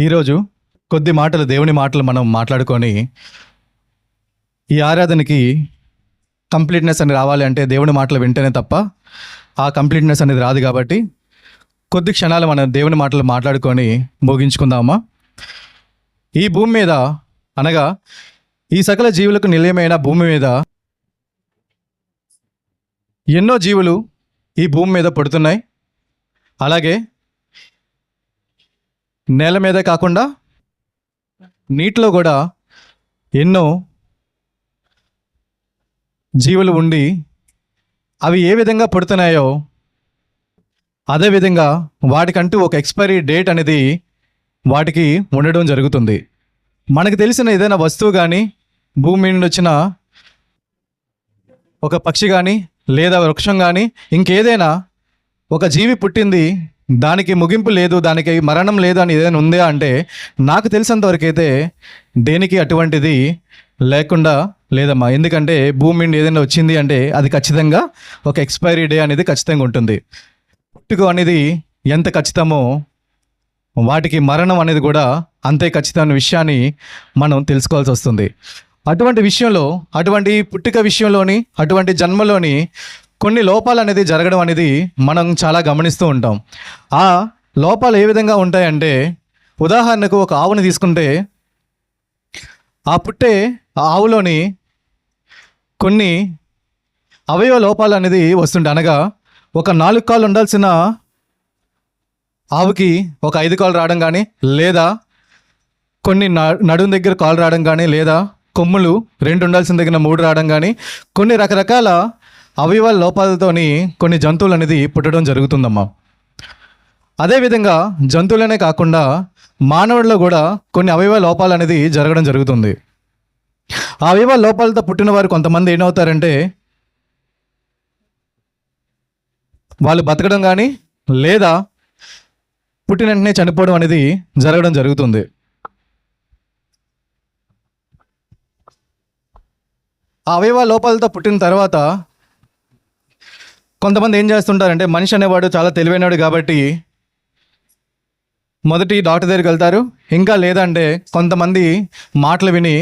ఈరోజు కొద్ది మాటలు దేవుని మాటలు మనం మాట్లాడుకొని ఈ ఆరాధనకి కంప్లీట్నెస్ అని రావాలి అంటే దేవుని మాటలు వింటేనే తప్ప ఆ కంప్లీట్నెస్ అనేది రాదు. కాబట్టి కొద్ది క్షణాలు మనం దేవుని మాటలు మాట్లాడుకొని ముగించుకుందామా. ఈ భూమి మీద అనగా ఈ సకల జీవులకు నిలయమైన భూమి మీద ఎన్నో జీవులు ఈ భూమి మీద పుడుతున్నాయి. అలాగే నేల మీదే కాకుండా నీటిలో కూడా ఎన్నో జీవులు ఉండి అవి ఏ విధంగా పుడుతున్నాయో అదేవిధంగా వాటికంటూ ఒక ఎక్స్పైరీ డేట్ అనేది వాటికి ఉండడం జరుగుతుంది. మనకు తెలిసిన ఏదైనా వస్తువు కానీ భూమి నుండి వచ్చిన ఒక పక్షి కానీ లేదా వృక్షం కానీ ఇంకేదైనా ఒక జీవి పుట్టింది, దానికి ముగింపు లేదు, దానికి మరణం లేదు అని ఏదైనా ఉందా అంటే నాకు తెలిసినంతవరకు అయితే దేనికి అటువంటిది లేకుండా లేదమ్మా. ఎందుకంటే భూమి నుండి ఏదైనా వచ్చింది అంటే అది ఖచ్చితంగా ఒక ఎక్స్పైరీ డే అనేది ఖచ్చితంగా ఉంటుంది. పుట్టుక అనేది ఎంత ఖచ్చితమో వాటికి మరణం అనేది కూడా అంతే ఖచ్చితమైన విషయాన్ని మనం తెలుసుకోవాల్సి వస్తుంది. అటువంటి విషయంలో, అటువంటి పుట్టుక విషయంలోని, అటువంటి జన్మలోని కొన్ని లోపాలు అనేది జరగడం అనేది మనం చాలా గమనిస్తూ ఉంటాం. ఆ లోపాలు ఏ విధంగా ఉంటాయంటే, ఉదాహరణకు ఒక ఆవుని తీసుకుంటే ఆ పుట్టే ఆవులోని కొన్ని అవయవ లోపాలు అనేది వస్తుంటాయి. అనగా ఒక 4 కాళ్ళు ఉండాల్సిన ఆవుకి ఒక 5 కాళ్ళు రావడం కానీ, లేదా కొన్ని నడుం దగ్గర కాళ్ళు రావడం కానీ, లేదా కొమ్ములు 2 ఉండాల్సిన దగ్గర 3 రావడం కానీ, కొన్ని రకరకాల అవయవ లోపాలతోని కొన్ని జంతువులు అనేది పుట్టడం జరుగుతుందమ్మా. అదేవిధంగా జంతువులనే కాకుండా మానవుడిలో కూడా కొన్ని అవయవ లోపాలు అనేది జరగడం జరుగుతుంది. ఆ అవయవ లోపాలతో పుట్టిన వారు కొంతమంది ఏమవుతారంటే వాళ్ళు బతకడం కానీ లేదా పుట్టిన వెంటనే చనిపోవడం అనేది జరగడం జరుగుతుంది. ఆ అవయవ లోపాలతో పుట్టిన తర్వాత కొంతమంది ఏం చేస్తుంటారంటే, మనిషి అనేవాడు చాలా తెలివైనవాడు కాబట్టి మొదటి డాక్టర్ దగ్గరికి వెళ్తారు. ఇంకా లేదంటే కొంతమంది మాటలు విని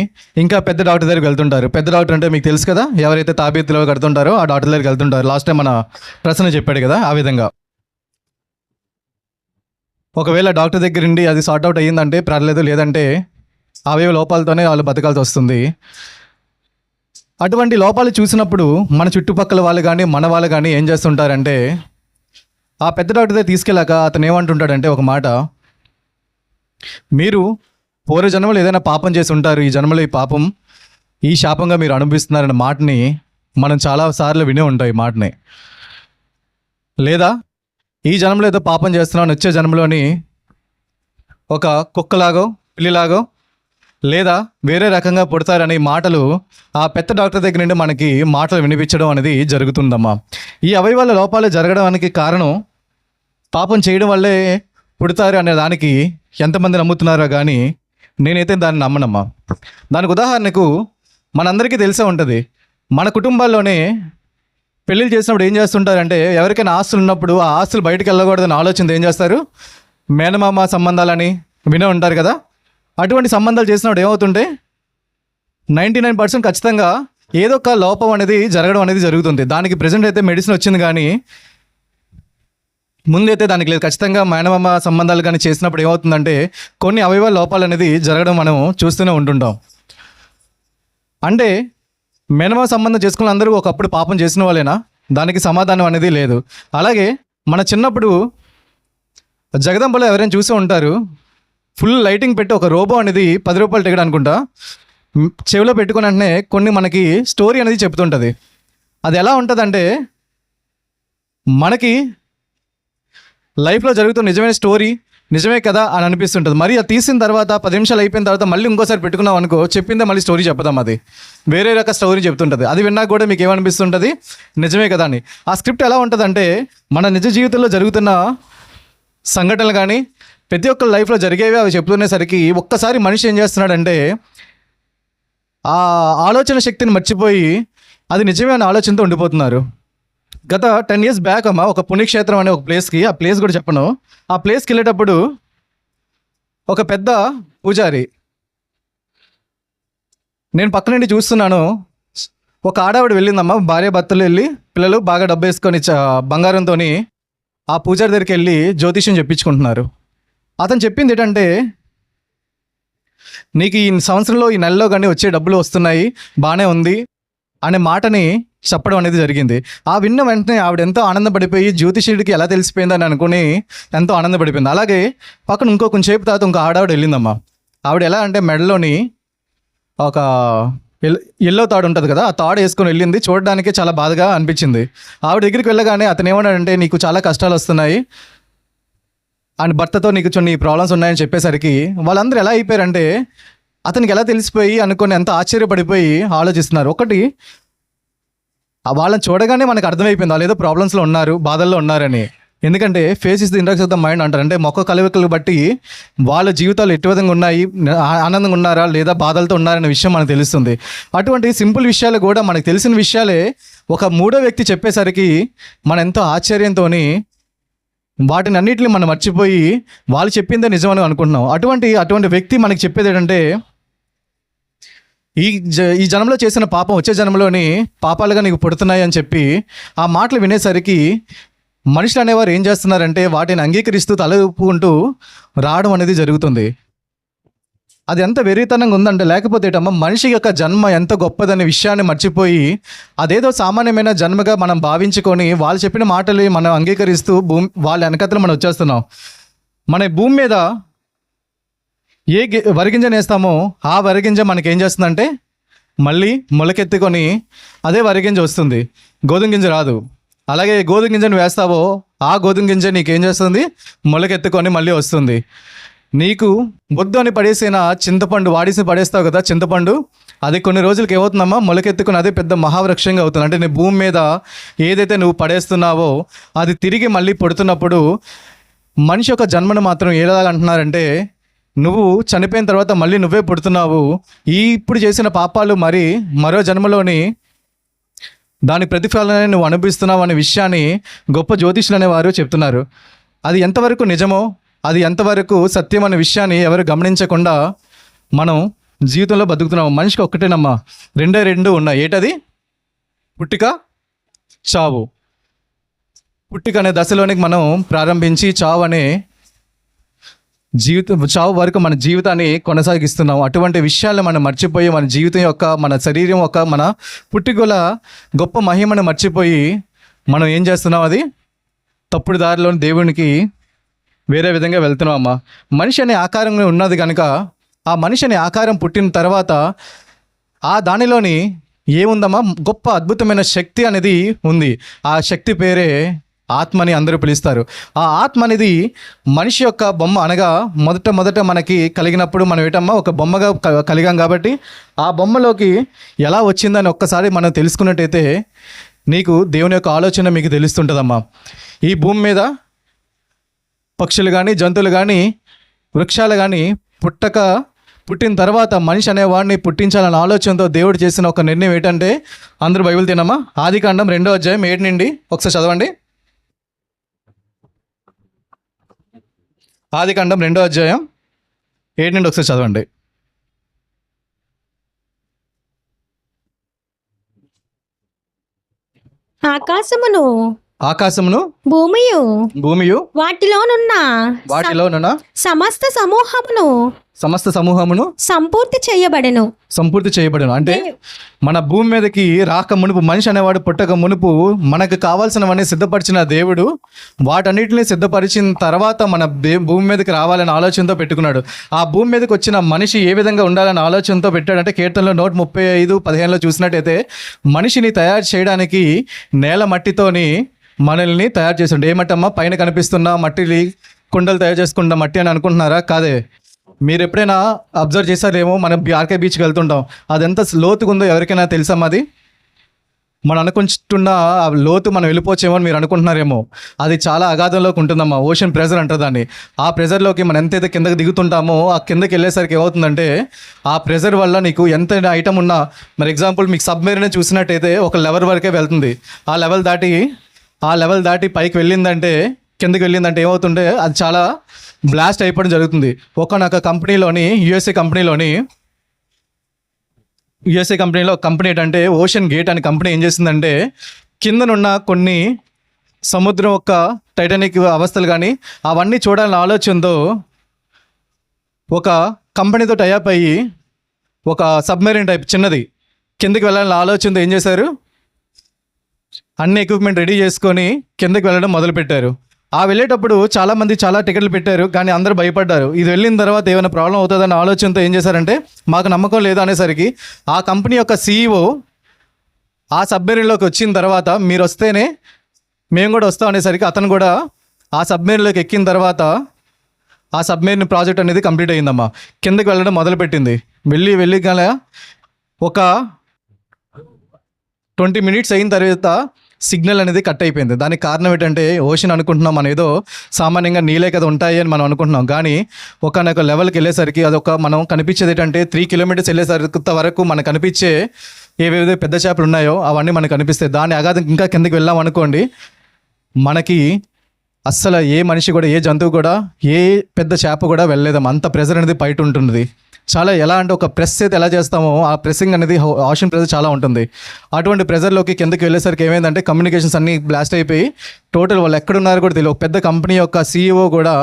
ఇంకా పెద్ద డాక్టర్ దగ్గరికి వెళ్తుంటారు. పెద్ద డాక్టర్ అంటే మీకు తెలుసు కదా, ఎవరైతే తాబేతులో కడుతుంటారో ఆ డాక్టర్ దగ్గరికి వెళ్తుంటారు. లాస్ట్ టైం మన ప్రశ్న చెప్పాడు కదా, ఆ విధంగా ఒకవేళ డాక్టర్ దగ్గర నుండి అది సార్ట్ అవుట్ అయ్యిందంటే పర్లేదు, లేదంటే అవయవ లోపాలతోనే వాళ్ళు బతకాల్సి వస్తుంది. అటువంటి లోపాలు చూసినప్పుడు మన చుట్టుపక్కల వాళ్ళు కానీ మన వాళ్ళు కానీ ఏం చేస్తుంటారంటే, ఆ పెద్ద డాక్టర్ దగ్గర తీసుకెళ్ళాక అతను ఏమంటుంటాడంటే ఒక మాట, మీరు పూర్వ జన్మలో ఏదైనా పాపం చేసి ఉంటారు, ఈ జన్మలో ఈ పాపం ఈ శాపంగా మీరు అనుభవిస్తున్నారన్న మాటని మనం చాలాసార్లు వినే ఉంటాం. ఈ మాటని, లేదా ఈ జన్మలో ఏదో పాపం చేస్తున్నాను, వచ్చే జన్మలోని ఒక కుక్కలాగో పిల్లిలాగో లేదా వేరే రకంగా పుడతారనే మాటలు ఆ పెద్ద డాక్టర్ దగ్గర నుండి మనకి మాటలు వినిపించడం అనేది జరుగుతుందమ్మా. ఈ అవయవాల లోపాలు జరగడానికి కారణం పాపం చేయడం వల్లే పుడతారు అనే దానికి ఎంతమంది నమ్ముతున్నారో కానీ నేనైతే దాన్ని నమ్మనమ్మా. దానికి ఉదాహరణకు మనందరికీ తెలిసే ఉంటుంది, మన కుటుంబాల్లోనే పెళ్ళిళ్ళు చేసినప్పుడు ఏం చేస్తుంటారంటే, ఎవరికైనా ఆస్తులు ఉన్నప్పుడు ఆ ఆస్తులు బయటకు వెళ్ళకూడదని ఆలోచన ఏం చేస్తారు, మేనమామ సంబంధాలని వినే ఉంటారు కదా. అటువంటి సంబంధాలు చేసినప్పుడు ఏమవుతుంటే 99% ఖచ్చితంగా ఏదో ఒక లోపం అనేది జరగడం అనేది జరుగుతుంది. దానికి ప్రజెంట్ అయితే మెడిసిన్ వచ్చింది కానీ ముందైతే దానికి లేదు. ఖచ్చితంగా మేనమామ సంబంధాలు కానీ చేసినప్పుడు ఏమవుతుందంటే కొన్ని అవయవ లోపాలు అనేది జరగడం మనం చూస్తూనే ఉంటుంటాం. అంటే మేనమామ సంబంధం చేసుకున్న అందరూ ఒకప్పుడు పాపం చేసిన వాళ్ళేనా? దానికి సమాధానం అనేది లేదు. అలాగే మన చిన్నప్పుడు జగదంబలో ఎవరైనా చూసే ఉంటారు, ఫుల్ లైటింగ్ పెట్టి ఒక రోబో అనేది 10 రూపాయలు టికెట్ అనుకుంటా చెవిలో పెట్టుకుని వెంటనే కొన్ని మనకి స్టోరీ అనేది చెప్తుంటుంది. అది ఎలా ఉంటుందంటే, మనకి లైఫ్లో జరుగుతున్న నిజమైన స్టోరీ నిజమే కదా అని అనిపిస్తుంటుంది. మరి అది తీసిన తర్వాత 10 నిమిషాలు అయిపోయిన తర్వాత మళ్ళీ ఇంకోసారి పెట్టుకున్నాం అనుకో, చెప్పిందే మళ్ళీ స్టోరీ చెప్పదాం, అది వేరే రక స్టోరీ చెప్తుంటుంది. అది విన్నా కూడా మీకు ఏమనిపిస్తుంటుంది, నిజమే కదా అని. ఆ స్క్రిప్ట్ ఎలా ఉంటుందంటే, మన నిజ జీవితంలో జరుగుతున్న సంఘటనలు కానీ ప్రతి ఒక్కరి లైఫ్లో జరిగేవి అవి చెప్తునేసరికి ఒక్కసారి మనిషి ఏం చేస్తున్నాడంటే ఆ ఆలోచన శక్తిని మర్చిపోయి అది నిజమే అనే ఆలోచనతో ఉండిపోతున్నారు. గత 10 years బ్యాక్ అమ్మ ఒక పుణ్యక్షేత్రం అనే ఒక ప్లేస్కి, ఆ ప్లేస్ కూడా చెప్పను, ఆ ప్లేస్కి వెళ్ళేటప్పుడు ఒక పెద్ద పూజారి. నేను పక్క నుండి చూస్తున్నాను. ఒక ఆడవిడ వెళ్ళిందమ్మా, భార్య భర్తలు వెళ్ళి పిల్లలు బాగా డబ్బు వేసుకొని బంగారంతో ఆ పూజారి దగ్గరికి వెళ్ళి జ్యోతిష్యం చెప్పించుకుంటున్నారు. అతను చెప్పింది ఏంటంటే, నీకు ఈ సంవత్సరంలో ఈ నెలలో కానీ వచ్చే డబ్బులు వస్తున్నాయి, బాగానే ఉంది అనే మాటని చెప్పడం అనేది జరిగింది. ఆ విన్న వెంటనే ఆవిడ ఎంతో ఆనందపడిపోయి జ్యోతిష్యుడికి ఎలా తెలిసిపోయిందని అనుకుని ఎంతో ఆనందపడిపోయింది. అలాగే పక్కన కొంచెం సేపు తర్వాత ఇంకో ఆవిడ వెళ్ళిందమ్మా. ఆవిడ ఎలా అంటే మెడలోని ఒక ఎల్లో తాడు ఉంటుంది కదా, ఆ తాడు వేసుకొని వెళ్ళింది. చూడడానికి చాలా బాధగా అనిపించింది. ఆవిడ దగ్గరికి వెళ్ళగానే అతను ఏమన్నాడంటే, నీకు చాలా కష్టాలు వస్తున్నాయి అండ్ భర్తతో నీకు కొన్ని ప్రాబ్లమ్స్ ఉన్నాయని చెప్పేసరికి వాళ్ళందరూ ఎలా అయిపోయారంటే, అతనికి ఎలా తెలిసిపోయి అనుకొని ఎంత ఆశ్చర్యపడిపోయి ఆలోచిస్తున్నారు. ఒకటి వాళ్ళని చూడగానే మనకు అర్థమైపోయింది వాళ్ళు ఏదో ప్రాబ్లమ్స్లో ఉన్నారు, బాధల్లో ఉన్నారని. ఎందుకంటే face is the index of the mind అంటారు. అంటే మొక్క కలయికలు బట్టి వాళ్ళ జీవితాలు ఎటు విధంగా ఉన్నాయి, ఆనందంగా ఉన్నారా లేదా బాధలతో ఉన్నారనే విషయం మనకు తెలుస్తుంది. అటువంటి సింపుల్ విషయాలు కూడా మనకు తెలిసిన విషయాలే ఒక మూడో వ్యక్తి చెప్పేసరికి మనం ఎంతో ఆశ్చర్యంతో వాటిని అన్నింటినీ మనం మర్చిపోయి వాళ్ళు చెప్పిందే నిజమని అనుకుంటున్నాం. అటువంటి వ్యక్తి మనకి చెప్పేది ఏంటంటే, ఈ జన్మలో చేసిన పాపం వచ్చే జన్మలోని పాపాలుగా నీకు పుడుతున్నాయి అని చెప్పి ఆ మాటలు వినేసరికి మనుషులు అనేవారు ఏం చేస్తున్నారంటే వాటిని అంగీకరిస్తూ తల ఊపుకుంటూ రావడం అనేది జరుగుతుంది. అది ఎంత వెర్రితనంగా ఉందంటే, లేకపోతే ఏటమ్మా మనిషి యొక్క జన్మ ఎంత గొప్పదనే విషయాన్ని మర్చిపోయి అదేదో సామాన్యమైన జన్మగా మనం భావించుకొని వాళ్ళు చెప్పిన మాటలు మనం అంగీకరిస్తూ వాళ్ళ వెనకతలు మనం వచ్చేస్తున్నాం. మన భూమి మీద ఏ వరిగింజ నేస్తామో ఆ వరిగింజ మనకేం చేస్తుందంటే మళ్ళీ మొలకెత్తుకొని అదే వరిగింజ వస్తుంది, గోధుమ గింజ రాదు. అలాగే గోధుమ గింజను వేస్తావో ఆ గోధుమ గింజ నీకేం చేస్తుంది, మొలకెత్తుకొని మళ్ళీ వస్తుంది. నీకు వద్దు అని పడేసిన చింతపండు వాడేసి పడేస్తావు కదా చింతపండు, అది కొన్ని రోజులకి ఏమవుతుందమ్మా, మొలకెత్తుకుని అదే పెద్ద మహావృక్షంగా అవుతుంది. అంటే నీ భూమి మీద ఏదైతే నువ్వు పడేస్తున్నావో అది తిరిగి మళ్ళీ పుడుతున్నప్పుడు మనిషి యొక్క జన్మను మాత్రం ఏలాగా అంటున్నారంటే, నువ్వు చనిపోయిన తర్వాత మళ్ళీ నువ్వే పుడుతున్నావు, ఇప్పుడు చేసిన పాపాలు మరి మరో జన్మలోని దాని ప్రతిఫలాన్ని నువ్వు అనుభవిస్తున్నావు అనే విషయాన్ని గొప్ప జ్యోతిష్యులు అనేవారు చెప్తున్నారు. అది ఎంతవరకు నిజమో, అది ఎంతవరకు సత్యం అనే విషయాన్ని ఎవరు గమనించకుండా మనం జీవితంలో బతుకుతున్నాము. మనిషికి ఒక్కటేనమ్మా, రెండు ఉన్నాయి. ఏంటది? పుట్టిక, చావు. పుట్టిక అనే దశలోనికి మనం ప్రారంభించి చావు వరకు మన జీవితాన్ని కొనసాగిస్తున్నాం. అటువంటి విషయాలను మనం మర్చిపోయి మన జీవితం యొక్క, మన శరీరం యొక్క, మన పుట్టికల గొప్ప మహిమను మర్చిపోయి మనం ఏం చేస్తున్నాం, అది తప్పుడు దారిలో దేవునికి వేరే విధంగా వెళ్తున్నాం అమ్మా. మనిషి అనే ఆకారం ఉన్నది కనుక ఆ మనిషి అనే ఆకారం పుట్టిన తర్వాత ఆ దానిలోని ఏముందమ్మా, గొప్ప అద్భుతమైన శక్తి అనేది ఉంది. ఆ శక్తి పేరే ఆత్మని అందరూ పిలుస్తారు. ఆ ఆత్మ అనేది మనిషి యొక్క బొమ్మ, అనగా మొదట మనకి కలిగినప్పుడు మనం ఏటమ్మా ఒక బొమ్మగా కలిగాం. కాబట్టి ఆ బొమ్మలోకి ఎలా వచ్చిందని ఒక్కసారి మనం తెలుసుకున్నట్టయితే నీకు దేవుని యొక్క ఆలోచన మీకు తెలుస్తుంటుందమ్మా. ఈ భూమి మీద పక్షులు కానీ, జంతువులు కానీ, వృక్షాలు కానీ పుట్టిన తర్వాత మనిషి అనేవాడిని పుట్టించాలన్న ఆలోచనతో దేవుడు చేసిన ఒక నిర్ణయం ఏంటంటే, అందరూ బైబిల్ తినమ్మా, ఆదికాండం 2వ అధ్యాయం 7 నుండి ఒకసారి చదవండి. ఆదికాండం 2వ అధ్యాయం 7 నుండి ఒకసారి చదవండి. ఆకాశమును భూమియు వాటిలోనున్న సమస్త సమూహమును సంపూర్తి చేయబడెను. అంటే మన భూమి మీదకి రాక మునుపు, మనిషి అనేవాడు పుట్టక మునుపు మనకు కావాల్సినవన్నీ సిద్ధపరిచిన దేవుడు వాటన్నిటిని సిద్ధపరిచిన తర్వాత మన భూమి మీదకి రావాలని ఆలోచనతో పెట్టుకున్నాడు. ఆ భూమి మీదకి వచ్చిన మనిషి ఏ విధంగా ఉండాలని ఆలోచనతో పెట్టాడంటే, కీర్తనలో 135:15 చూసినట్టయితే మనిషిని తయారు చేయడానికి నేల మట్టితోని మనల్ని తయారు చేసిండు. ఏ మట్టమ్మా? పైన కనిపిస్తున్న మట్టిని కుండలు తయారు చేసుకున్న మట్టి అని అనుకుంటున్నారా? కాదే. మీరు ఎప్పుడైనా అబ్జర్వ్ చేశారేమో, మనం ఆర్కే బీచ్కి వెళ్తుంటాం, అది ఎంత లోతుగా ఉందో ఎవరికైనా తెలుసమ్మా? అది మనం అనుకుంటున్న ఆ లోతు మనం వెళ్ళిపోవచ్చేమో అని మీరు అనుకుంటున్నారేమో, అది చాలా అగాధంలోకి ఉంటుందమ్మా. ఓషన్ ప్రెజర్ అంటారు దాన్ని. ఆ ప్రెజర్లోకి మనం ఎంతైతే కిందకి దిగుతుంటామో ఆ కిందకి వెళ్ళేసరికి ఏమవుతుందంటే, ఆ ప్రెజర్ వల్ల నీకు ఎంత ఐటమ్ ఉన్నా, మరి ఎగ్జాంపుల్ మీకు సబ్మెరీన్ చూసినట్టయితే ఒక లెవెల్ వరకే వెళ్తుంది. ఆ లెవెల్ దాటి పైకి వెళ్ళిందంటే, కిందకి వెళ్ళిందంటే ఏమవుతుంటే అది చాలా బ్లాస్ట్ అయిపోవడం జరుగుతుంది. ఒకనొక కంపెనీలోని యుఎస్ఏ కంపెనీలో కంపెనీ ఏంటంటే ఓషన్ గేట్ అనే కంపెనీ ఏం చేసిందంటే కిందనున్న కొన్ని సముద్రం యొక్క టైటానిక్ అవస్థలు కానీ అవన్నీ చూడాలని ఆలోచనతో ఒక కంపెనీతో టైఅప్ అయ్యి ఒక సబ్మెరీన్ టైప్ చిన్నది కిందకి వెళ్ళాలని ఆలోచనతో ఏం చేశారు, అన్ని ఎక్విప్మెంట్ రెడీ చేసుకొని కిందకి వెళ్ళడం మొదలుపెట్టారు. ఆ వెళ్ళేటప్పుడు చాలామంది చాలా టికెట్లు పెట్టారు, కానీ అందరూ భయపడ్డారు. ఇది వెళ్ళిన తర్వాత ఏమైనా ప్రాబ్లం అవుతుందన్న ఆలోచనతో ఏం చేశారంటే మాకు నమ్మకం లేదు అనేసరికి ఆ కంపెనీ యొక్క CEO ఆ సబ్మెరీన్లోకి వచ్చిన తర్వాత మీరు వస్తేనే మేము కూడా వస్తాం అనేసరికి అతను కూడా ఆ సబ్మెరీన్లోకి ఎక్కిన తర్వాత ఆ సబ్మెరీన్ ప్రాజెక్ట్ అనేది కంప్లీట్ అయ్యిందమ్మా. కిందకి వెళ్ళడం మొదలుపెట్టింది. వెళ్ళి గల ఒక 20 minutes అయిన తర్వాత సిగ్నల్ అనేది కట్ అయిపోయింది. దానికి కారణం ఏంటంటే ఓషన్ అనుకుంటున్నాం మనం ఏదో సామాన్యంగా నీళ్ళే కదా ఉంటాయి అని మనం అనుకుంటున్నాం, కానీ ఒకనొక లెవెల్కి వెళ్ళేసరికి అదొక మనం కనిపించేది ఏంటంటే 3 kilometers వెళ్ళేసరికి వరకు మనకు కనిపించే ఏవేదో పెద్ద చేపలు ఉన్నాయో అవన్నీ మనకు కనిపిస్తాయి. దాని అగాధం ఇంకా కిందకి వెళ్ళాం అనుకోండి, మనకి అస్సలు ఏ మనిషి కూడా ఏ జంతువు కూడా ఏ పెద్ద చేప కూడా వెళ్ళలేదమ్మా. అంత ప్రెజర్ అనేది బయట ఉంటుంది. చాలా ఎలా అంటే ఒక ప్రెస్ అయితే ఎలా చేస్తామో ఆ ప్రెస్సింగ్ అనేది ఓషన్ ప్రెజర్ చాలా ఉంటుంది. అటువంటి ప్రెజర్లోకి కిందకి వెళ్ళేసరికి ఏమైందంటే కమ్యూనికేషన్స్ అన్నీ బ్లాస్ట్ అయిపోయి టోటల్ వాళ్ళు ఎక్కడున్నారో కూడా తెలియదు. ఒక పెద్ద కంపెనీ యొక్క CEO కూడా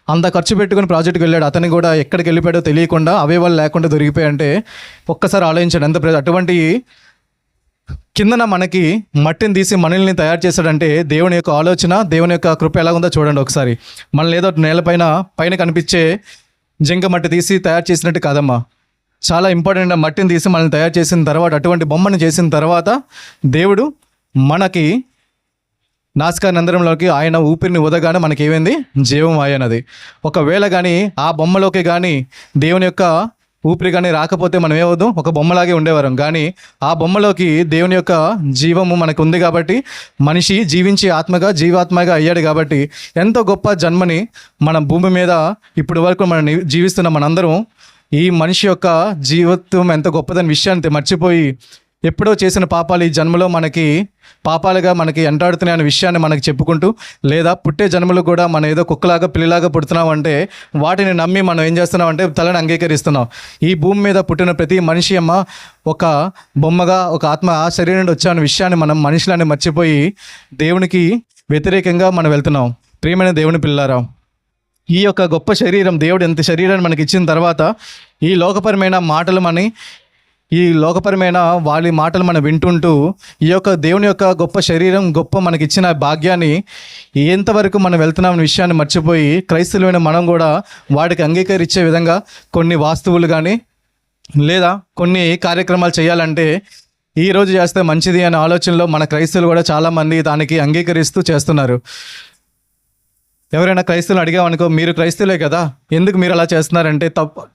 అంత ఖర్చు పెట్టుకుని ప్రాజెక్ట్కి వెళ్ళాడు, అతను కూడా ఎక్కడికి వెళ్ళిపోయాడో తెలియకుండా అవయవాలు లేకుండా దొరికిపోయాయంటే ఒక్కసారి ఆలోచించాడు ఎంత ప్రెజర్. అటువంటి కిందన మనకి మట్టిని తీసి మనల్ని తయారు చేశాడంటే దేవుని యొక్క ఆలోచన, దేవుని యొక్క కృప ఎలా ఉందో చూడండి ఒకసారి. మనల్ని ఏదో నేలపైన పైన కనిపించే జింక మట్టి తీసి తయారు చేసినట్టు కాదమ్మా. చాలా ఇంపార్టెంట్. మట్టిని తీసి మనల్ని తయారు చేసిన తర్వాత అటువంటి బొమ్మను చేసిన తర్వాత దేవుడు మనకి నాసికా రంధ్రంలోకి ఆయన ఊపిరిని ఊదగానే మనకి ఏమైంది, జీవం ఆయనది. ఒకవేళ కానీ ఆ బొమ్మలోకి కానీ దేవుని యొక్క ఊపిరి కానీ రాకపోతే మనం ఏమవుతాం, ఒక బొమ్మలాగే ఉండేవారం. కానీ ఆ బొమ్మలోకి దేవుని యొక్క జీవము మనకు ఉంది కాబట్టి మనిషి జీవించి జీవాత్మగా అయ్యాడు కాబట్టి ఎంతో గొప్ప జన్మని మన భూమి మీద ఇప్పటి వరకు మనం జీవిస్తున్న మనందరం ఈ మనిషి యొక్క జీవితం ఎంత గొప్పదని విషయాన్ని మర్చిపోయి ఎప్పుడో చేసిన పాపాలు ఈ జన్మలో మనకి పాపాలుగా మనకి ఎంటాడుతున్నాయి అనే విషయాన్ని మనకి చెప్పుకుంటూ, లేదా పుట్టే జన్మలు కూడా మనం ఏదో కుక్కలాగా పిల్లిలాగా పుడుతున్నాం అంటే వాటిని నమ్మి మనం ఏం చేస్తున్నాం అంటే తలని అంగీకరిస్తున్నాం. ఈ భూమి మీద పుట్టిన ప్రతి మనిషి అమ్మ ఒక బొమ్మగా ఒక ఆత్మ ఆ శరీరం నుండి వచ్చామనే విషయాన్ని మనం మనుషులని మర్చిపోయి దేవునికి వ్యతిరేకంగా మనం వెళ్తున్నాం. ప్రియమైన దేవుని పిల్లారా, ఈ యొక్క గొప్ప శరీరం దేవుడు ఎంత శరీరాన్ని మనకి ఇచ్చిన తర్వాత ఈ లోకపరమైన మాటలు ఈ లోకపరమైన వాళ్ళ మాటలు మనం వింటుంటూ ఈ యొక్క దేవుని యొక్క గొప్ప శరీరం గొప్ప మనకి ఇచ్చిన భాగ్యాన్ని ఎంతవరకు మనం వెళ్తున్నామనే విషయాన్ని మర్చిపోయి క్రైస్తవులైన మనం కూడా వాటికి అంగీకరించే విధంగా కొన్ని వాస్తువులు కానీ లేదా కొన్ని కార్యక్రమాలు చేయాలంటే ఈరోజు చేస్తే మంచిది అనే ఆలోచనలో మన క్రైస్తవులు కూడా చాలామంది దానికి అంగీకరిస్తూ చేస్తున్నారు. ఎవరైనా క్రైస్తవులు అడిగామనుకో, మీరు క్రైస్తవులే కదా, ఎందుకు మీరు అలా చేస్తున్నారంటే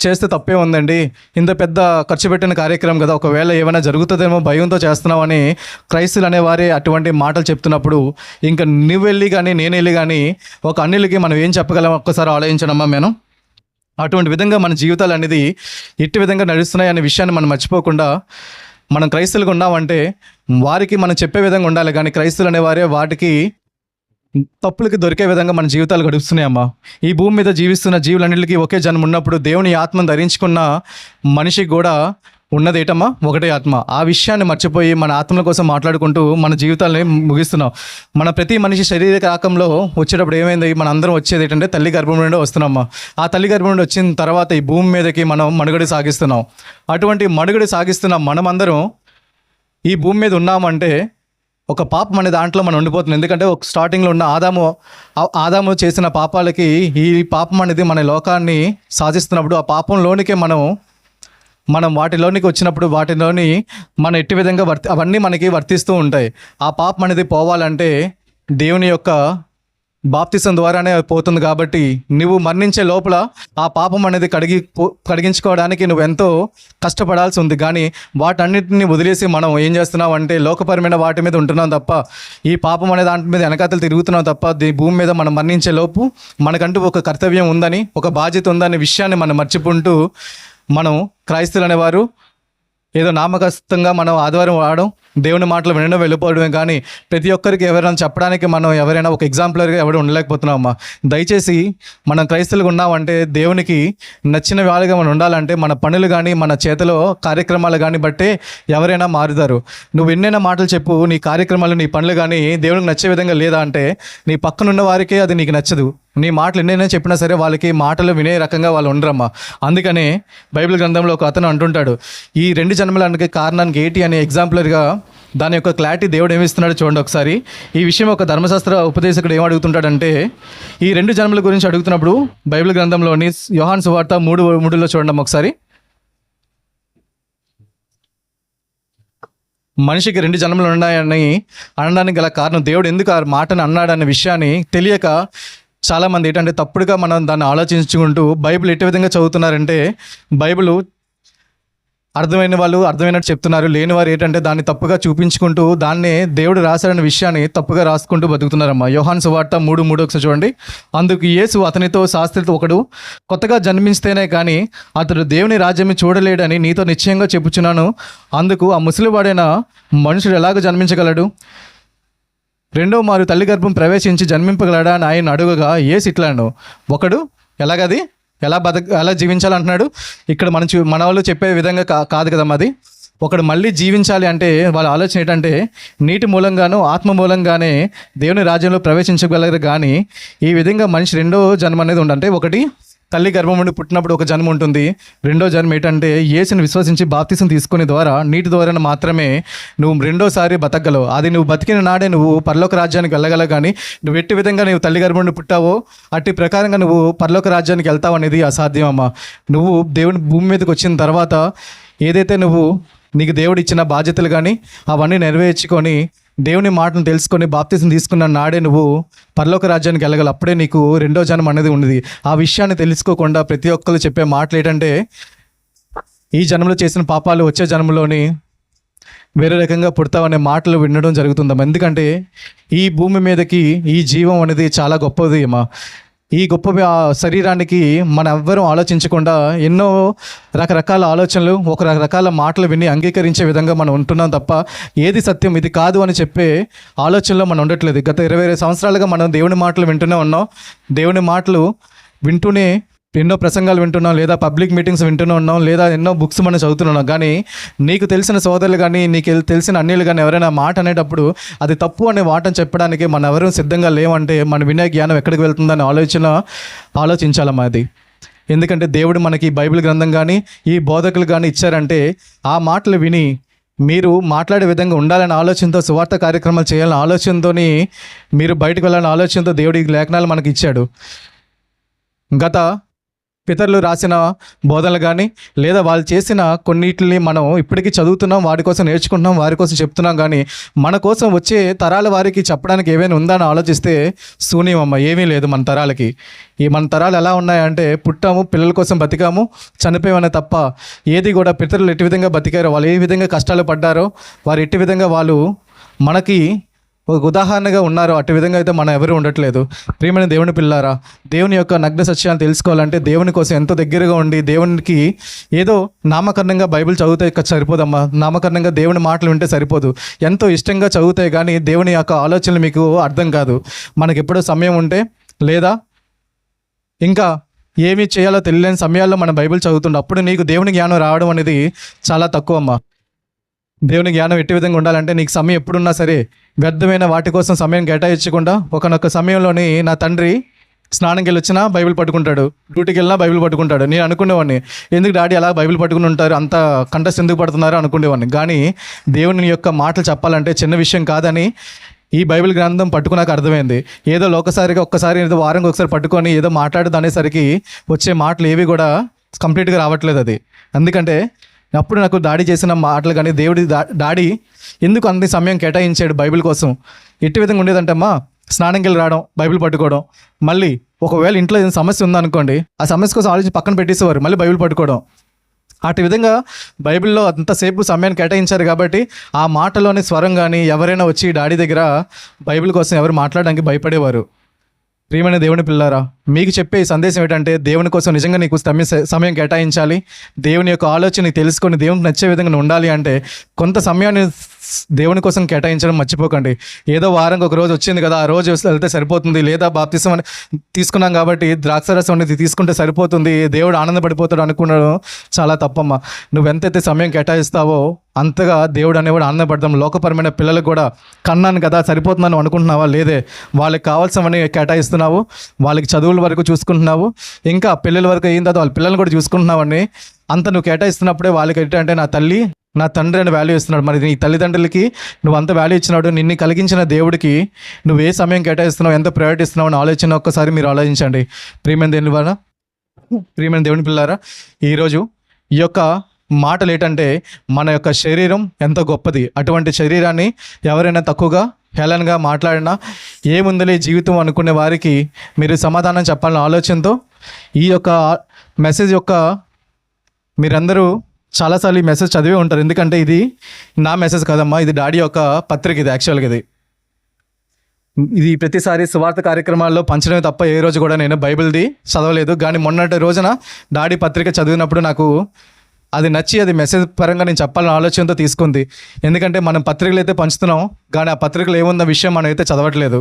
చేస్తే తప్పే ఉందండి, ఇంత పెద్ద ఖర్చు పెట్టిన కార్యక్రమం కదా, ఒకవేళ ఏమైనా జరుగుతుందేమో భయంతో చేస్తున్నామని క్రైస్తవులు అనేవారే అటువంటి మాటలు చెప్తున్నప్పుడు ఇంకా నువ్వు వెళ్ళి కానీ నేను వెళ్ళి కానీ ఒక అన్యులకి మనం ఏం చెప్పగలం ఒక్కసారి ఆలోచించడమ్మా. మనం అటువంటి విధంగా మన జీవితాలు అనేది ఎట్టి విధంగా నడుస్తున్నాయి అనే విషయాన్ని మనం మర్చిపోకుండా మనం క్రైస్తవులుగా ఉన్నామంటే వారికి మనం చెప్పే విధంగా ఉండాలి. కానీ క్రైస్తవులు అనేవారే వాటికి తప్పులకి దొరికే విధంగా మన జీవితాలు గడుస్తున్నాయమ్మా. ఈ భూమి మీద జీవిస్తున్న జీవులన్నిటికీ ఒకే జన్మ ఉన్నప్పుడు దేవుని ఆత్మను ధరించుకున్న మనిషికి కూడా ఉన్నదేటమ్మా ఒకటే ఆత్మ. ఆ విషయాన్ని మర్చిపోయి మన ఆత్మల కోసం మాట్లాడుకుంటూ మన జీవితాలని ముగిస్తున్నాం. మన ప్రతి మనిషి శరీర రాకంలో వచ్చేటప్పుడు ఏమైంది, మన అందరం వచ్చేది ఏంటంటే తల్లి గర్భం నుండి వస్తున్నామా. ఆ తల్లి గర్భం నుండి వచ్చిన తర్వాత ఈ భూమి మీదకి మనం మనుగడ సాగిస్తున్నాం. అటువంటి మనుగడ సాగిస్తున్న మనమందరం ఈ భూమి మీద ఉన్నామంటే ఒక పాపం అనే దాంట్లో మనం ఉండిపోతుంది. ఎందుకంటే ఒక స్టార్టింగ్లో ఉన్న ఆదాము చేసిన పాపాలకి ఈ పాపం అనేది మన లోకాన్ని సాధిస్తున్నప్పుడు ఆ పాపంలోనికే మనం వాటిలోనికి వచ్చినప్పుడు వాటిలోని మన ఎట్టి విధంగా అవన్నీ మనకి వర్తిస్తూ ఉంటాయి. ఆ పాపం అనేది పోవాలంటే దేవుని యొక్క బాప్తిసం ద్వారానే పోతుంది. కాబట్టి నువ్వు మరణించే లోపల ఆ పాపం అనేది కడిగించుకోవడానికి నువ్వు ఎంతో కష్టపడాల్సి ఉంది. కానీ వాటన్నిటిని వదిలేసి మనం ఏం చేస్తున్నాం అంటే లోకపరమైన వాటి మీద ఉంటున్నాం తప్ప ఈ పాపం అనే దాంట్ మీద వెనకాతలు తిరుగుతున్నాం తప్ప భూమి మీద మనం మరణించే లోపు మనకంటూ ఒక కర్తవ్యం ఉందని, ఒక బాధ్యత ఉందనే విషయాన్ని మనం మర్చిపోంటూ మనం క్రైస్తవులు అనేవారు ఏదో నామకస్తంగా మనం ఆదివారం వాడడం, దేవుని మాటలు వినడం, వెళ్ళిపోవడమే. కానీ ప్రతి ఒక్కరికి ఎవరైనా చెప్పడానికి మనం ఎవరైనా ఒక ఎగ్జాంపులర్గా ఎవరు ఉండలేకపోతున్నామమ్మా. దయచేసి మనం క్రైస్తవులుగా ఉన్నామంటే, దేవునికి నచ్చిన వాళ్ళుగా మనం ఉండాలంటే మన పనులు కానీ మన చేతిలో కార్యక్రమాలు కానీ బట్టే ఎవరైనా మారుతారు. నువ్వు ఎన్నైనా మాటలు చెప్పు, నీ కార్యక్రమాలు నీ పనులు కానీ దేవునికి నచ్చే విధంగా లేదా అంటే నీ పక్కనున్న వారికే అది నీకు నచ్చదు. నీ మాటలు ఎన్నైనా చెప్పినా సరే వాళ్ళకి మాటలు వినే రకంగా వాళ్ళు ఉండరమ్మా. అందుకనే బైబిల్ గ్రంథంలో ఒక అతను అంటుంటాడు, ఈ 2 జన్మలకి కారణానికి ఏంటి అనే ఎగ్జాంపులర్గా దాని యొక్క క్లారిటీ దేవుడు ఏమిస్తున్నాడో చూడండి ఒకసారి. ఈ విషయం ఒక ధర్మశాస్త్ర ఉపదేశకుడు ఏం అడుగుతుంటాడంటే, ఈ 2 జన్మల గురించి అడుగుతున్నప్పుడు బైబిల్ గ్రంథంలోని యోహాను సువార్త 3:3 చూడండి ఒకసారి. మనిషికి 2 జన్మలు ఉన్నాయని అనడానికి గల కారణం, దేవుడు ఎందుకు ఆ మాటను అన్నాడన్న విషయాన్ని తెలియక చాలామంది ఏంటంటే తప్పుడుగా మనం దాన్ని ఆలోచించుకుంటూ బైబిల్ ఎట్టి విధంగా చదువుతున్నారంటే, బైబిల్ అర్థమైన వాళ్ళు అర్థమైనట్టు చెప్తున్నారు, లేని వారు ఏంటంటే దాన్ని తప్పుగా చూపించుకుంటూ దాన్నే దేవుడు రాశాడన్న విషయాన్ని తప్పుగా రాసుకుంటూ బతుకుతున్నారమ్మా. యోహాను సువార్త 3:3 ఒకసారి చూడండి. అందుకు యేసు అతనితో, శాస్త్రితో ఒకడు కొత్తగా జన్మిస్తేనే కానీ అతడు దేవుని రాజ్యాన్ని చూడలేడని నీతో నిశ్చయంగా చెప్పుచున్నాను. అందుకు ఆ ముసలివాడైన మనుషుడు ఎలాగ జన్మించగలడు? 2వ మారు తల్లి గర్భం ప్రవేశించి జన్మింపగలడా అని ఆయన అడుగగా యేసు ఇట్లాను, ఒకడు ఎలాగది ఎలా జీవించాలంటున్నాడు. ఇక్కడ మన వాళ్ళు చెప్పే విధంగా కాదు కదమ్మా. అది ఒకడు మళ్ళీ జీవించాలి అంటే వాళ్ళ ఆలోచన ఏంటంటే నీటి మూలంగాను ఆత్మ మూలంగానే దేవుని రాజ్యంలో ప్రవేశించగలరు. కానీ ఈ విధంగా మనిషి 2వ జన్మ అనేది ఉండంటే, ఒకటి తల్లి గర్భం నుండి పుట్టినప్పుడు ఒక జన్మ ఉంటుంది. 2వ జన్మ ఏంటంటే యేసుని విశ్వసించి బాప్తిసం తీసుకునే ద్వారా నీటి ద్వారా మాత్రమే నువ్వు 2వసారి బతకగలవు. అది నువ్వు బతికిన నాడే నువ్వు పరలోక రాజ్యానికి వెళ్ళగలవు. కానీ నువ్వు ఎట్టి విధంగా నువ్వు తల్లి గర్భం నుండి పుట్టావో అట్టి ప్రకారంగా నువ్వు పరలోక రాజ్యానికి వెళ్తావు అనేది అసాధ్యం అమ్మా. నువ్వు దేవుని భూమి మీదకి వచ్చిన తర్వాత ఏదైతే నీకు దేవుడు ఇచ్చిన బాధ్యతలు కానీ అవన్నీ నెరవేర్చుకొని దేవుని మాటను తెలుసుకొని బాప్తిసం తీసుకున్న నాడే నువ్వు పరలోక రాజ్యానికి వెళ్ళగలవు. అప్పుడే నీకు 2వ జన్మ అనేది ఉన్నది. ఆ విషయాన్ని తెలుసుకోకుండా ప్రతి ఒక్కరు చెప్పే మాటలు ఏంటంటే, ఈ జన్మలో చేసిన పాపాలు వచ్చే జన్మలోని వేరే రకంగా పుడతావనే మాటలు వినడం జరుగుతుందమ్మా. ఎందుకంటే ఈ భూమి మీదకి ఈ జీవం అనేది చాలా గొప్పది అమ్మా. ఈ గొప్ప శరీరానికి మనం ఎవ్వరూ ఆలోచించకుండా ఎన్నో రకరకాల ఆలోచనలు, ఒక రకరకాల మాటలు విని అంగీకరించే విధంగా మనం ఉంటున్నాం తప్ప ఏది సత్యం ఇది కాదు అని చెప్పే ఆలోచనలో మనం ఉండట్లేదు. గత 20 సంవత్సరాలుగా మనం దేవుని మాటలు వింటూనే ఉన్నాం. దేవుని మాటలు వింటూనే ఎన్నో ప్రసంగాలు వింటున్నాం, లేదా పబ్లిక్ మీటింగ్స్ వింటూనే ఉన్నాం, లేదా ఎన్నో బుక్స్ మనం చదువుతున్నాం. కానీ నీకు తెలిసిన సోదరులు కానీ నీకు తెలిసిన అన్యులు కానీ ఎవరైనా మాట అనేటప్పుడు అది తప్పు అనే వాటని చెప్పడానికి మనం ఎవరైనా సిద్ధంగా లేవంటే మన వినే జ్ఞానం ఎక్కడికి వెళ్తుందని ఆలోచించాలమ్మా. అది ఎందుకంటే దేవుడు మనకి బైబిల్ గ్రంథం కానీ ఈ బోధకులు కానీ ఇచ్చారంటే ఆ మాటలు విని మీరు మాట్లాడే విధంగా ఉండాలని ఆలోచనతో, సువార్త కార్యక్రమాలు చేయాలని ఆలోచనతో, మీరు బయటకు వెళ్ళాలని ఆలోచనతో దేవుడు ఈ లేఖనాలు మనకి ఇచ్చాడు. గత పితరులు రాసిన బోధనలు కానీ లేదా వాళ్ళు చేసిన కొన్నిటిని మనం ఇప్పటికీ చదువుతున్నాం, వాటి కోసం నేర్చుకుంటున్నాం, వారి కోసం చెప్తున్నాం. కానీ మన కోసం వచ్చే తరాల వారికి చెప్పడానికి ఏమైనా ఉందని ఆలోచిస్తే శూన్యమమ్మ, ఏమీ లేదు మన తరాలకి. మన తరాలు ఎలా ఉన్నాయంటే పుట్టాము, పిల్లల కోసం బతికాము, చనిపోయామనే తప్ప ఏది కూడా పితరులు ఎట్టి విధంగా బతికారో, వాళ్ళు ఏ విధంగా కష్టాలు పడ్డారో, వారు ఎట్టి విధంగా వాళ్ళు మనకి ఒక ఉదాహరణగా ఉన్నారు, అటు విధంగా అయితే మనం ఎవరు ఉండట్లేదు. ప్రియమైన దేవుని పిల్లారా, దేవుని యొక్క నగ్న సత్యాన్ని తెలుసుకోవాలంటే దేవుని కోసం ఎంతో దగ్గరగా ఉండి దేవునికి ఏదో నామకరణంగా బైబిల్ చదివితే సరిపోదమ్మా. నామకరణంగా దేవుని మాటలు వింటే సరిపోదు. ఎంతో ఇష్టంగా చదివితే కానీ దేవుని యొక్క ఆలోచనలు మీకు అర్థం కాదు. మనకి ఎప్పుడో సమయం ఉంటే లేదా ఇంకా ఏమి చేయాలో తెలియని సమయాల్లో మనం బైబిల్ చదువుతుండే అప్పుడు నీకు దేవుని జ్ఞానం రావడం అనేది చాలా తక్కువ అమ్మా. దేవుని జ్ఞానం ఎట్టి విధంగా ఉండాలంటే నీకు సమయం ఎప్పుడున్నా సరే వ్యర్థమైన వాటి కోసం సమయం కేటాయించకుండా, ఒకనొక సమయంలోని నా తండ్రి స్నానంకి వెళ్ళి వచ్చినా బైబిల్ పట్టుకుంటాడు, డ్యూటీకి వెళ్ళినా బైబిల్ పట్టుకుంటాడు. నేను అనుకునేవాడిని, ఎందుకు డాడీ అలా బైబిల్ పట్టుకుని ఉంటారు, అంత కంటెస్ట్ ఎందుకు పడుతున్నారు అనుకునేవాడిని. కానీ దేవుని యొక్క మాటలు చెప్పాలంటే చిన్న విషయం కాదని ఈ బైబిల్ గ్రంథం పట్టుకున్నాక అర్థమైంది. ఏదో ఒక్కసారి ఏదో వారంకి ఒకసారి పట్టుకొని ఏదో మాట్లాడదు అనేసరికి వచ్చే మాటలు ఏవి కూడా కంప్లీట్గా రావట్లేదు. అది అందుకంటే అప్పుడు నాకు డాడీ చేసిన మాటలు కానీ డాడీ ఎందుకు అన్ని సమయం కేటాయించాడు బైబిల్ కోసం. ఎట్టి విధంగా ఉండేదంటమ్మా, స్నానంకి వెళ్ళి రావడం, బైబిల్ పట్టుకోవడం, మళ్ళీ ఒకవేళ ఇంట్లో ఏదైనా సమస్య ఉందనుకోండి ఆ సమస్య కోసం ఆలోచించి పక్కన పెట్టేసేవారు, మళ్ళీ బైబిల్ పట్టుకోవడం. అటు విధంగా బైబిల్లో అంతసేపు సమయాన్ని కేటాయించారు కాబట్టి ఆ మాటలోని స్వరం కానీ ఎవరైనా వచ్చి డాడీ దగ్గర బైబిల్ కోసం ఎవరు మాట్లాడడానికి భయపడేవారు. ప్రియమైన దేవుని పిల్లారా, మీకు చెప్పే ఈ సందేశం ఏంటంటే దేవుని కోసం నిజంగా నీకు సమయం కేటాయించాలి. దేవుని యొక్క ఆలోచన తెలుసుకొని దేవునికి నచ్చే విధంగా నువ్వు ఉండాలి అంటే కొంత సమయాన్ని దేవుని కోసం కేటాయించడం మర్చిపోకండి. ఏదో వారానికి ఒక రోజు వచ్చింది కదా, ఆ రోజు వెళ్తే సరిపోతుంది, లేదా బాప్తిసం అని తీసుకున్నాం కాబట్టి ద్రాక్షరసం అనేది తీసుకుంటే సరిపోతుంది, దేవుడు ఆనందపడిపోతాడు అనుకున్నాడు, చాలా తప్పమ్మా. నువ్వు ఎంతైతే సమయం కేటాయిస్తావో అంతగా దేవుడు అనేవాడు ఆనందపడతాం. లోకపరమైన పిల్లలకు కూడా కన్నాను కదా సరిపోతుందని అనుకుంటున్నావా? లేదే, వాళ్ళకి కావాల్సినవన్నీ కేటాయిస్తున్నావు, వాళ్ళకి చదువుల వరకు చూసుకుంటున్నావు, ఇంకా పిల్లల వరకు అయిన తర్వాత వాళ్ళ పిల్లల్ని కూడా చూసుకుంటున్నావని అంత నువ్వు కేటాయిస్తున్నప్పుడే వాళ్ళకి ఏంటంటే నా తల్లి నా తండ్రి అని వాల్యూ ఇస్తున్నాడు. మరి నీ తల్లిదండ్రులకి నువ్వు అంత వాల్యూ ఇచ్చినాడు, నిన్ను కలిగించిన దేవుడికి నువ్వు ఏ సమయం కేటాయిస్తున్నావు, ఎంత ప్రయారిటీ ఇస్తున్నావు అని ఆలోచన ఒక్కసారి మీరు ఆలోచించండి. ప్రియమైన దేవుని పిల్లారా, ఈరోజు ఈ యొక్క మాటలు ఏంటంటే మన యొక్క శరీరం ఎంత గొప్పది, అటువంటి శరీరాన్ని ఎవరైనా తక్కువగా హేళనగా మాట్లాడినా ఏముందలే జీవితం అనుకునే వారికి మీరు సమాధానం చెప్పాలన్న ఆలోచనతో ఈ యొక్క మెసేజ్ యొక్క మీరందరూ చాలాసార్లు ఈ మెసేజ్ చదివే ఉంటారు. ఎందుకంటే ఇది నా మెసేజ్ కదమ్మా, ఇది డాడీ యొక్క పత్రిక. ఇది యాక్చువల్గా ఇది ప్రతిసారి సువార్త కార్యక్రమాల్లో పంచడమే తప్ప ఏ రోజు కూడా నేను బైబిల్ది చదవలేదు. కానీ మొన్నటి రోజున డాడీ పత్రిక చదివినప్పుడు నాకు అది నచ్చి అది మెసేజ్ పరంగా నేను చెప్పాలని ఆలోచనతో తీసుకుంది. ఎందుకంటే మనం పత్రికలు అయితే పంచుతున్నాం, కానీ ఆ పత్రికలు ఏమున్న విషయం మనం అయితే చదవట్లేదు.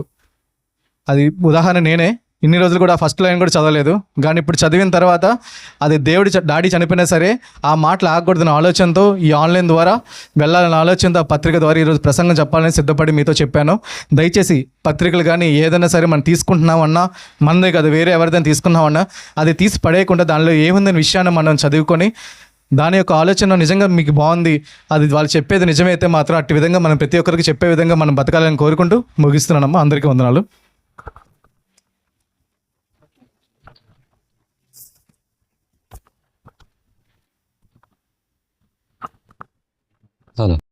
అది ఉదాహరణ నేనే ఇన్ని రోజులు కూడా ఫస్ట్ లైన్ కూడా చదవలేదు, కానీ ఇప్పుడు చదివిన తర్వాత అది డాడీ చనిపోయినా సరే ఆ మాటలు ఆగకూడదని ఆలోచనతో ఈ ఆన్లైన్ ద్వారా వెళ్ళాలన్న ఆలోచనతో ఆ పత్రిక ద్వారా ఈరోజు ప్రసంగం చెప్పాలని సిద్ధపడి మీతో చెప్పాను. దయచేసి పత్రికలు కానీ ఏదైనా సరే మనం తీసుకుంటున్నామన్నా మనదే కదా, వేరే ఎవరిదైనా తీసుకున్నామన్నా అది తీసి పడేయకుండా దానిలో ఏముందని విషయాన్ని మనం చదువుకొని దాని యొక్క ఆలోచన నిజంగా మీకు బాగుంది, అది వాళ్ళు చెప్పేది నిజమైతే మాత్రం అట్టి విధంగా మనం ప్రతి ఒక్కరికి చెప్పే విధంగా మనం బతకాలని కోరుకుంటూ ముగిస్తున్నానమ్మా. అందరికీ వందనాలు. హలో.